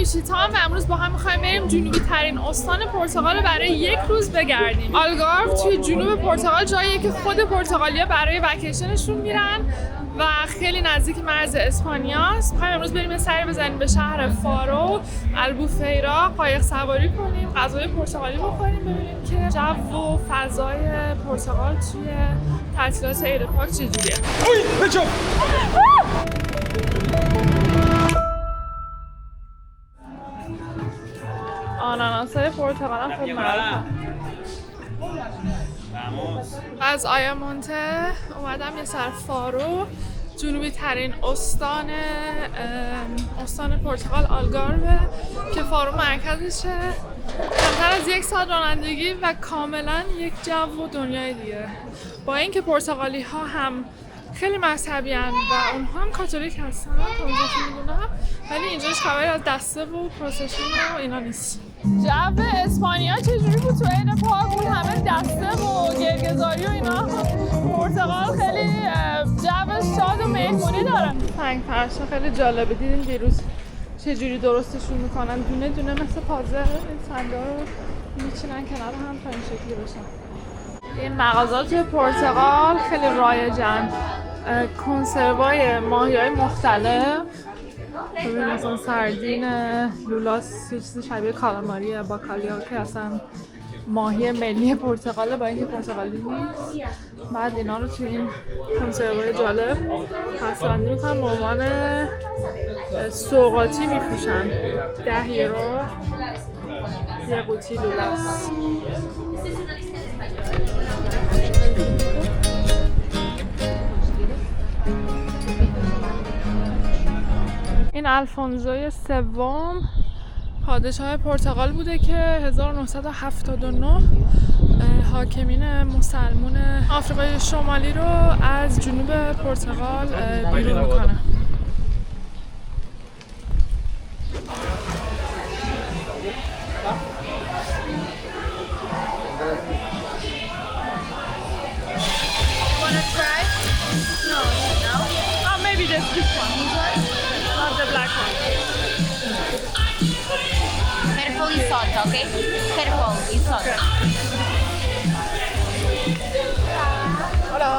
میشیتم و امروز با هم می‌خوایم بریم جنوبی ترین استان پرتغال برای یک روز بگردیم. آلگارو توی جنوب پرتغال جاییه که خود پرتغالیا برای وکیشنشون میرن و خیلی نزدیک مرز اسپانیاست. می‌خوایم امروز بریم سری بزنیم به شهر فارو، البوفیرا، قایق سواری کنیم، غذای پرتغالی بخوریم، ببینیم که جو و فضای پرتغال توی تعطیلات عید پاک چجوریه. آناناسای پرتغال هم خیلی معروفه. از آیامونته اومدم یه سر فارو، جنوبی ترین استان پرتغال آلگاروه که فارو مرکزشه. کمتر از 1 ساعت رانندگی و کاملا یک جو و دنیای دیگه. با اینکه پرتغالی ها هم خیلی مذهبی هستند و اونها هم کاتولیک هستن تا اونجا که میدونم، ولی اینجاش خبری از دسته و پروسشن و اینا نیست. جو اسپانیا چجوری بود تو عید پاک؟ بود همه دسته و گرگزاری و اینا. پرتغال خیلی جو شاد و مهمونی داره. سنگ فرشا خیلی جالبه، دیدین دیروز چجوری درستشون میکنن، دونه دونه مثل پازل این سنگا رو میچینن کنار هم تا این شکلی بشن. این مغازات توی پرتغال خیلی رایجن، کنسروای ماهی‌های مختلف، ببین مثلا سردین، لولاس، یه چیزی شبیه کالاماری، باکالیا که اصلا ماهی ملی پرتغاله با اینکه پرتغالی نیست. بعد اینا رو توی این کنسروای جالب بسته‌بندی میکنن، به عنوان سوغاتی میفروشن. 10 یورو یه قوطی لولاس. این الفونسوی سوم پادشاه پرتغال بوده که 1979 حاکمین مسلمون آفریقای شمالی رو از جنوب پرتغال بیرون میکنه. Maybe this one. Not the black one. Careful with salt, okay? Careful with salt. Hola.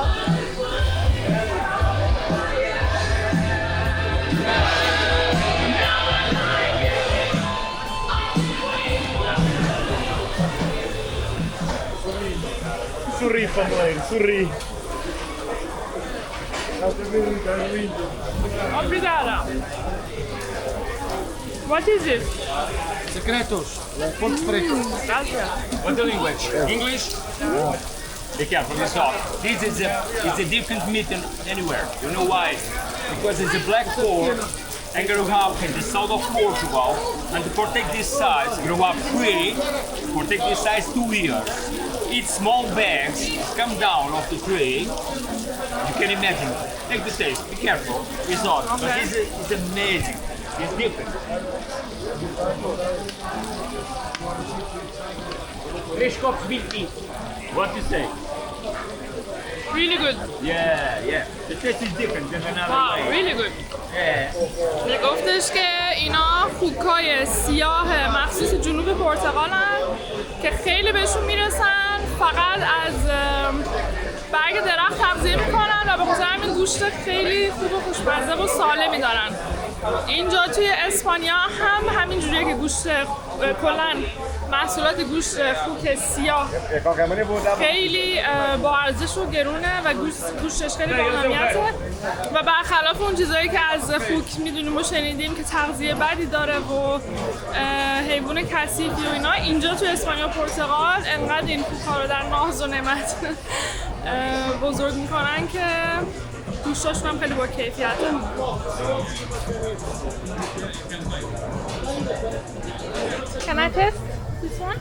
Sorry, family. Sorry. Obrigada. What is this? Secretos, pontos pretos. Gracias. What's the language? English? Be careful, it's not. This is a different meat than anywhere. You know why? Because it's a black pork and grew up in the south of Portugal. And to protect this size, grew up free, protect this size 2 years. Eat small bags, come down off the tree. You can imagine. Take the taste. Be careful. It's not. Okay. But it's amazing. It's different. 3 copos 20. What you say? Really good. Yeah. The taste is different than another Wow, way. really good. Yeah. میگفتش که اینا خوکای سیاه مخصوص جنوب پرتغال هن که خیلی بهشون میرسن، فقط از برگ درخت تغذیه میکنن و به خاطر همین گوشت خیلی خوب و خوشمزه و سالمی دارن. اینجا توی اسپانیا هم همین جوریه که گوشت کلن محصولات گوشت خوک سیاه خیلی با ارزش و گرونه و گوشتش خیلی با اهمیته و برخلاف اون چیزایی که از خوک میدونیم و شنیدیم که تغذیه بدی داره و حیوان کثیفی و اینا، اینجا تو اسپانیا و پرتغال انقدر این خوک‌ها رو در ناز و نعمت بزرگ میکنن که گوشتاشون هم خیلی با کیفیته. Can I taste this one?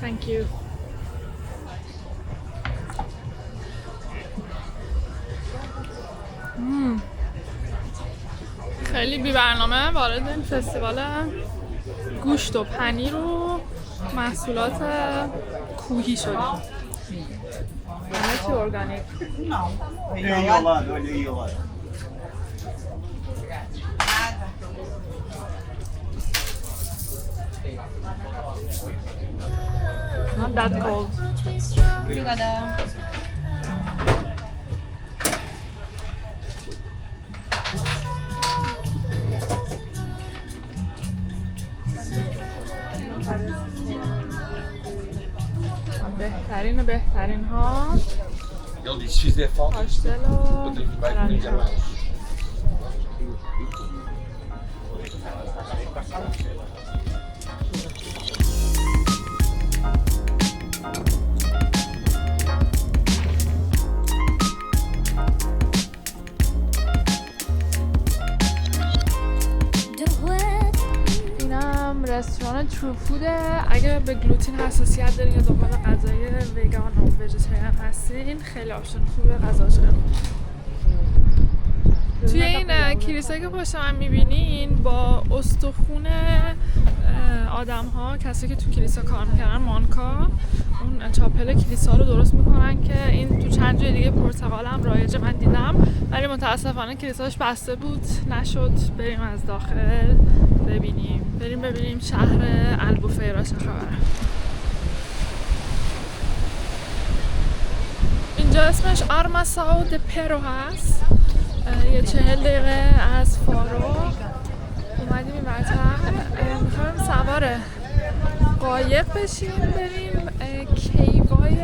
Thank you. خیلی بی برنامه وارد این فستیوال گوشت و پنیر و محصولات کوهی شدیم. too organic. Olha aí ao lado, olha aí ao lado. Not that cold. Obrigada. بهترین ها Ele diz: se fizer falta, پاشتل و vai comer mais. اینم رستوران ترو فوده. اگه به گلوتین حساسیت دارین یا دنبال غذای ویگان و ویژیتریان هستین خیلی آپشن خوبه، غذاش خیلی خوبه. توی این کلیسایی که پشت من میبینین با استخون آدم ها، کسی که تو کلیسا کار میکنن، مانکا، اون چاپل کلیسا رو درست میکنن که این تو چند جای دیگه پرتغال هم رایجه من دیدم، ولی متاسفانه کلیساش بسته بود نشد بریم از داخل ببینیم. بریم ببینیم شهر البوفیرا چه خبره. اینجا اسمش آرماساو د پرو هست. یه 40 دقیقه از فارو اومدیم این برتر. میخوایم سوار قایق بشیم بریم کیوای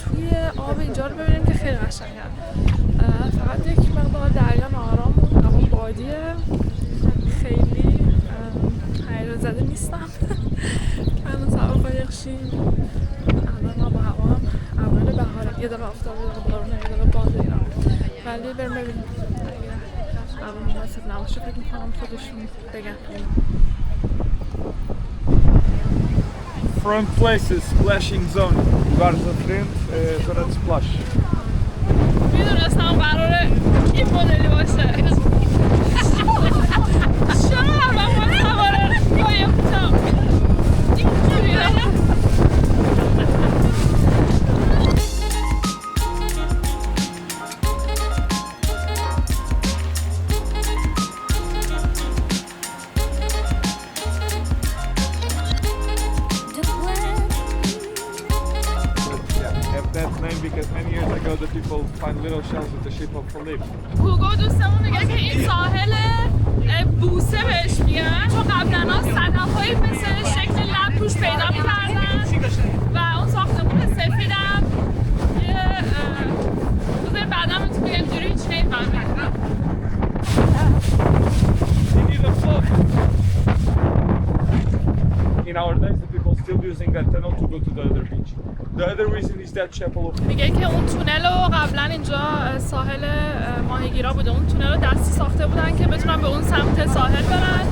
توی آب اینجا رو ببینیم که خیلی قشنگه. فقط یک مقدار دریا نارام بود، اما بادیه خیلی حیرت زده نیستم که الان سوار قایق شیم. الان ما با هوا هم اول بهاره، یه دقیقه آفتاب، یه دقیقه بارونه، یه دقیقه باد اینا، ولی بریم ببینیم. اگه مناسب نباشه فکر میکنم خودشون بگن. Front places, splashing zone. Guarda frente, zona de splash. میدونستم قراره این مدلی باشه. چرا من باید سواره قایق بودم اینجوریه. Because many years ago the people find little shells with the shape of a leaf. هوگو دوستمون میگه که این ساحل بوسه بهش میگن، چون قبلا صدف‌هایی مثل شکل لب توش پیدا می‌کردن و اون ساختمون سفیدم یه بذاریم بعدا بهتون بگم اینجوری هیچ نمی‌فهمم. In our days the people still using that tunnel to go to the other beach. The other reason is that chapel of میگه که اون تونل رو قبلا اینجا ساحل ماهیگیرا بوده، اون تونل رو دستی ساخته بودن که بتونن به اون سمت ساحل برن.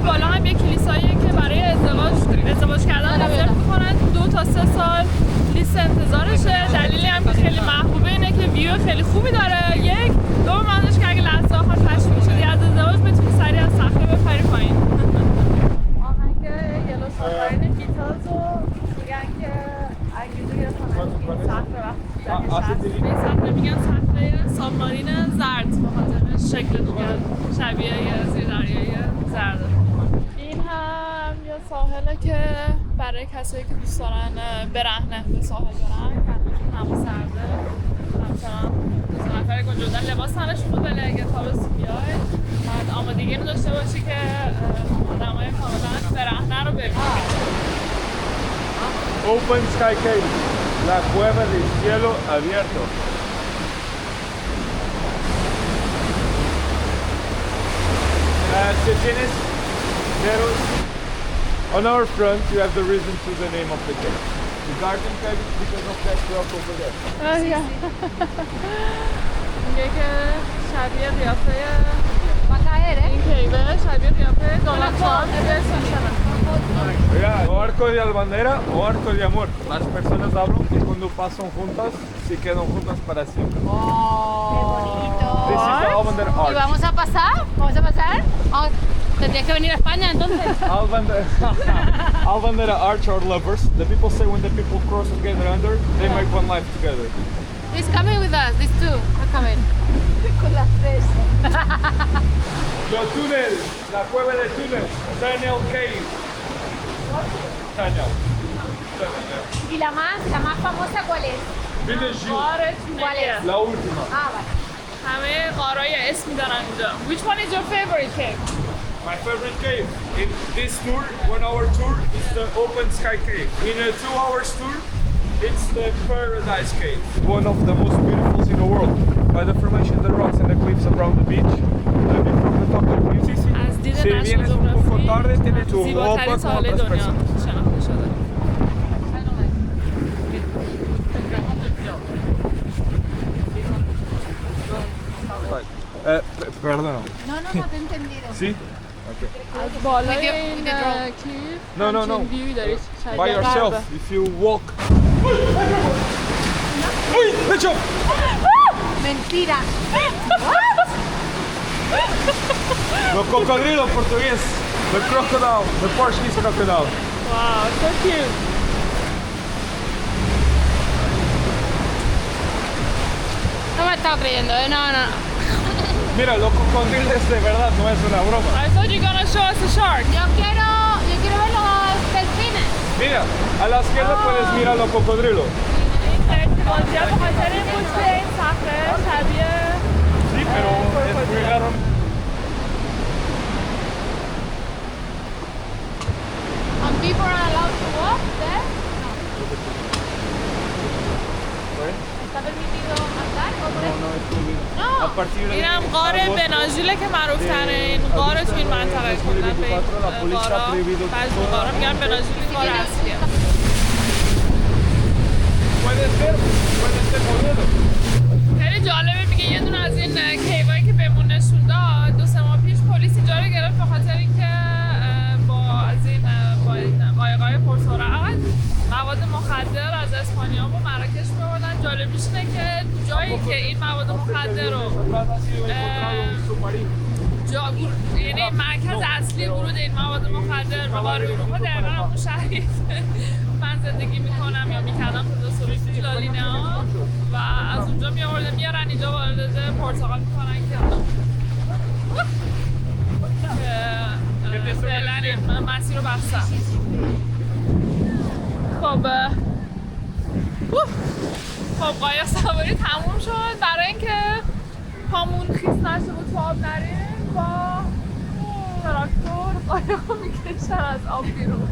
بالا هم یه کلیساییه که برای ازدواج کردن رزرو میکنن 2 تا 3 سال لیست انتظارشه. دلیلی هم که خیلی محبوبه اینه که ویو خیلی خوبی داره. یک دوم معنیش که اگه لحظه آخر تشویق شدی از ازدواج بتونی سریع از صخره بپری پایین. آهنگ یلو سابمارین گیتارز رو میگن که انگیز گرفتن این صخره به صخره میگن صخره سابمارین زرد به خاطر شکل دیگه شبیه یه زیردریایی زرده. این هم یه ساحله که برای کسایی که دوست دارن برهنه به ساحل برن، هوا سرده، همچنان دوست نفره کن جدا لباس تنشون رو بله اگه تابستون بیاید باید آمادگی رو داشته باشی که آدمای کاملا برهنه رو ببینید. Open Sky Cave, la cueva del cielo abierto. Si tienes dedos on our front, you have the reason to the name of the cave. The garden cave is because of that rock over there. میگه که شبیه قیافه این کیوه، شبیه قیافه دونالد ترامپ Oiga, o arco de albandera o arco de amor. Las personas hablan que cuando pasan juntas, se quedan juntas para siempre. ¡Qué bonito! This is the Albandera ¿Y arch. vamos a pasar? ¿Vamos a pasar? Oh, tendría que venir a España entonces. Albandera arch or lovers. The people say when the people cross together under, they make one life together. He's coming with us. These two are coming. Con las tres. Los túneles, la cueva de túnel, Benagil Caves. Benagil. ¿Y la más famosa cuál es? Benagil. ¿Cuál es? La última. Ah, vale. همه غارای اسمی دارن اینجا. Which one is your favorite cave? My favorite cave in this tour, 1 hour tour, is the open sky cave. In a 2 hours tour, it's the paradise cave. One of the most beautiful in the world. By the formation of the rocks and the cliffs around the beach. Looking from the top of the cliffs. از دید Si vienes un poco tarde, tienes tu ropa زیباترین con ساحل otras دنیا personas. شناخته شده. Perdón. No, te he entendido. ¿Sí? از بالای With the این drone. کیف No, no, no. همچین ویوی دارید. شبیه By yourself, غربه. if you walk. Uy, hecho. Mentira. Los cocodrilos portugués. The crocodile, the Portuguese crocodile. Wow, so cute. No me estaba creyendo, no. Mira, los cocodrilos de verdad, no es una broma. I thought you were gonna show us a shark. Yo quiero ver los delfines. Mira, a la izquierda puedes mirar los cocodrilos. این بازی ها بخاطر این بود که این صخره شبیه Sí, pero es muy raro. And people are allowed to walk there? ¿Está permitido andar o por eso? No. A partir de اینم غار بناژیله که معروف ترین غار تو این منطقه کلا به این غارا بعضی غارا میگن بناژیل این غار اصلیه. Puede ser modelo. خیلی جالبه میگه یه دونه از این کیوایی که بهمون نشون داد 2-3 ماه پیش پلیس اینجا رو گرفت به خاطر اینکه با این قایقای پرسرعت مواد مخدر از اسپانیا و مراکش می‌آوردن. جالبیش اینه که جایی که این مواد مخدر رو یعنی مرکز اصلی ورود این مواد مخدر به غار اروپا دقیقا همون شهری من زندگی میکنم یا میکردم تا 2 سال پیش لالینا و از اونجا میارن اینجا وارد پرتغال میکنن که فعلا این مسیر رو بستن. خب قایق سواری تموم شد. برای اینکه پامون خیس نشه و تو آب نریم با تراکتور قایق رو میکشن از آب بیرون.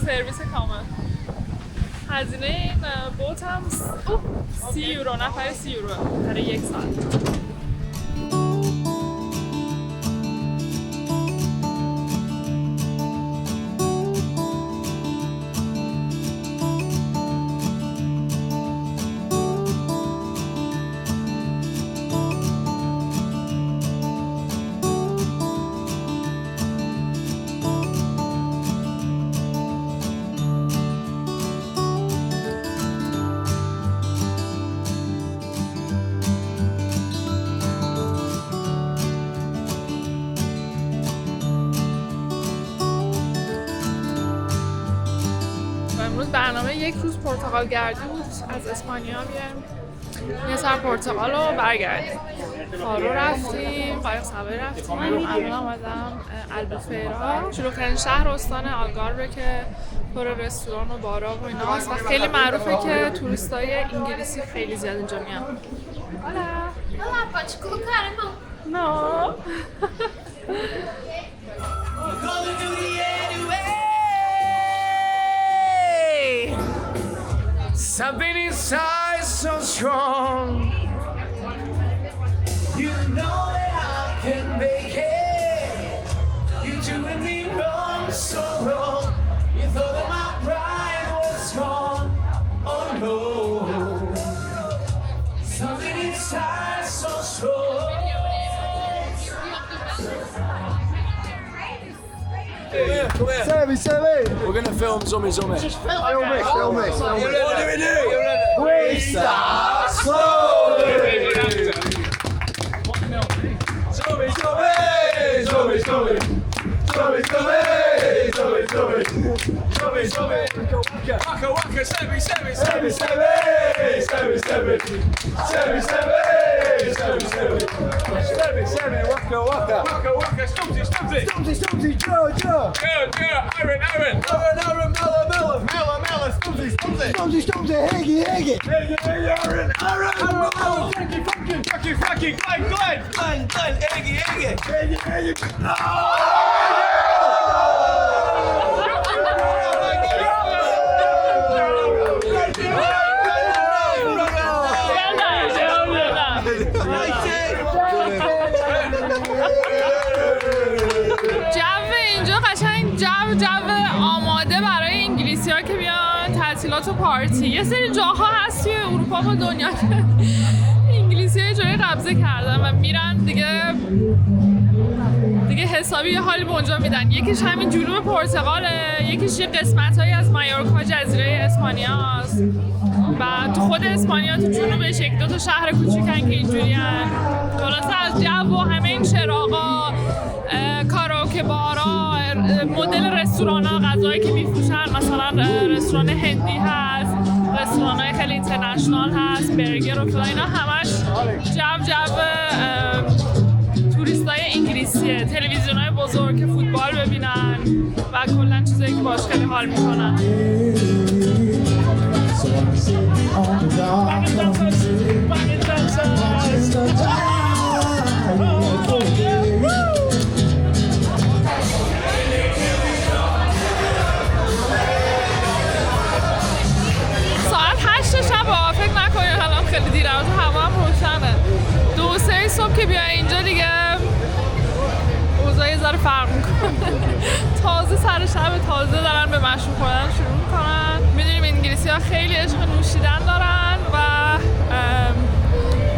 سرویس کامل. هزینه این بوت هم 30 یورو، نفر 30 یورو برای 1 ساعت. برنامه 1 روز پرتغال گردی بود. از اسپانیا بیایم یه سر پرتغال رو برگردیم. فارو رفتیم، قایق سواری رفتیم. الان آمدم البوفیرا، شلوغ‌ترین شهر استان آلگاروه که پر رستوران و بارا و ایناست و خیلی معروفه که توریستای انگلیسی خیلی زیاد اینجا میان. Olá, pode colocar a mão. No. Something inside so strong. You know that I can make it. You're doing me wrong, so wrong. You thought that my pride was gone. Oh no. Something inside so strong. Come here. Sammy. We're gonna film Zombie. Film me. What do we do? We start slowly. Zombie. آماده برای انگلیسی‌ها که بیان تعطیلات و پارتی. یه سری جاها هست توی اروپا و دنیا که انگلیسی‌ها جای قبضه کردن و میرن دیگه حسابی یه حالی به اونجا میدن. یکیش همین جنوب پرتغاله، یکیش یه قسمت‌هایی از مایورکا جزیره اسپانیاست و تو خود اسپانیا تو جنوبش یک دو تا شهر کوچیکن که اینجوریان. خلاصه از جو و همه این چراغا، کاراوکه بارا، مدل رستورانا، غذایی که میفروشن، مثلا رستوران هندی هست، رستورانای خیلی اینترنشنال هست، برگر و فلان، اینا همش جو توریستای انگلیسیه. تلویزیونای بزرگ که فوتبال ببینن و کلا چیزایی که باش خیلی حال میکنن. فکر نکنید الان خیلی دیره، هوا هم روشنه. 2-3 صبح که بیای اینجا دیگه اوضاع یه ذره فرق میکنه. تازه سر شب تازه دارن به مشروب خوردن شروع میکنن. میدونیم انگلیسی‌ها خیلی عشق نوشیدن دارن و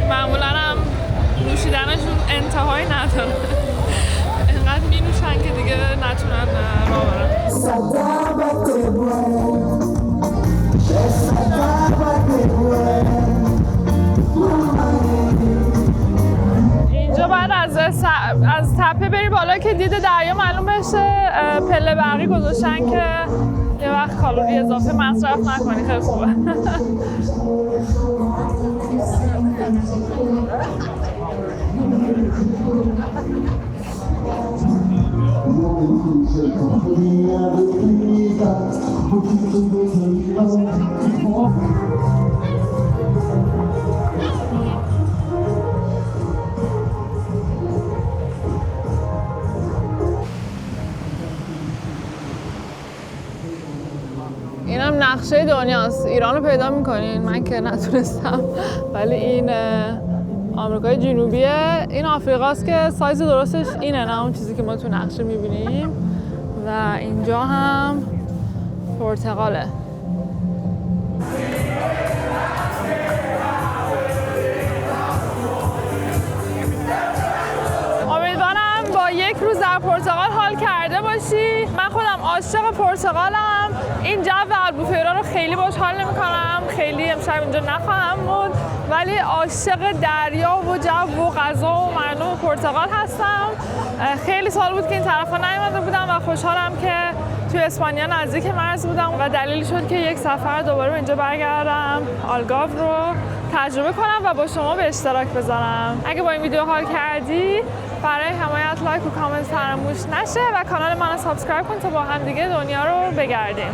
معمولا هم نوشیدنشون انتهایی نداره. انقدر مینوشن که دیگه نتونن راه برن. اینجا باید از تپه بری بالا که دید دریا معلوم بشه. پله برقی گذاشتن که یه وقت کالری اضافه مصرف نکنی، خیلی خوبه. اینم نقشه دنیاست. ایران رو پیدا میکنین، من که نتونستم، ولی این آمریکای جنوبیه. این آفریقاست که سایز درستش اینه، نه اون چیزی که ما تو نقشه میبینیم. و اینجا هم پرتغاله. امیدوارم با یک روز در پرتغال حال کرده باشی. من خودم عاشق پرتغالم. این جو البوفیرا رو خیلی باش حال نمی‌کنم، خیلی امشب اینجا نخواهم بود، ولی عاشق دریا و جو و غذا و مردم پرتغال هستم. خیلی سال بود که این طرفا نیومده بودم و خوشحالم که توی اسپانیا نزدیک مرز بودم و دلیلی شد که یک سفر دوباره به اینجا برگردم، آلگارو رو تجربه کنم و با شما به اشتراک بذارم. اگه با این ویدیو حال کردی، برای حمایت لایک و کامنت فراموش نشه و کانال منو سابسکرایب کن تا با هم دیگه دنیا رو بگردیم.